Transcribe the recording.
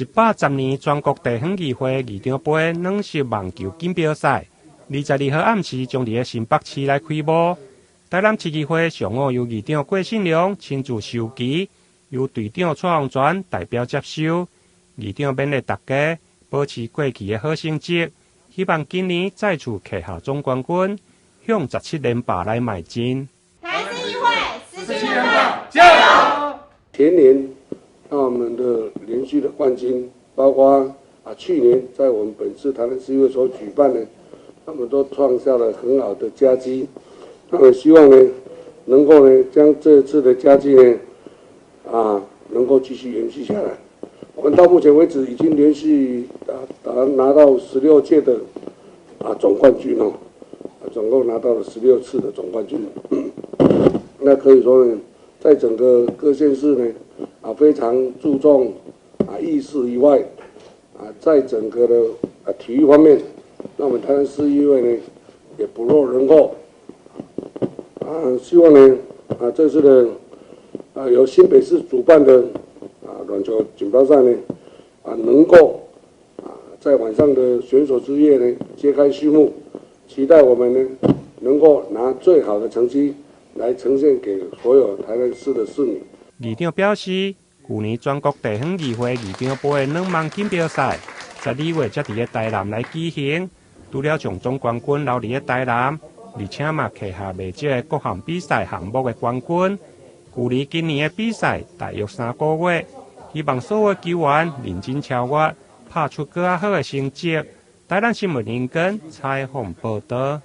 110年全国地方议会议长杯软式网球锦标赛，22号暗时将伫新北市来开幕。台南市议会上午由议长郭信良亲自授旗，由队长蔡宏全代表接收。议长勉励大家保持过去的好成绩，希望今年再次拿下总冠军，向17连霸来迈进。台市议会17连霸，加油！前年我们的连续的冠军，包括去年在我们本次台南市议会所举办的，他们都创下了很好的佳绩。那么希望呢，能够呢将这次的佳绩呢，能够继续延续下来。我们到目前为止已经连续拿到16届的总冠军哦，总共拿到了16次的总冠军。那可以说呢，在整个各县市呢，非常注重议事以外，在整个的体育方面，那我们台南市议会呢也不落人后。希望呢这次的由新北市主办的软球锦标赛呢能够在晚上的选手之夜呢揭开序幕，期待我们呢能够拿最好的成绩来呈现给所有台南市的市民。议长表示，去年全国地方议会议长杯的200锦标赛，12月才伫个台南来举行，除了将总冠军留伫个台南，而且嘛拿下未少的各项比赛项目的冠军。距离今年的比赛大约3个月，希望所有球员认真超越，拍出更好的成绩。台南新闻引根采访报道。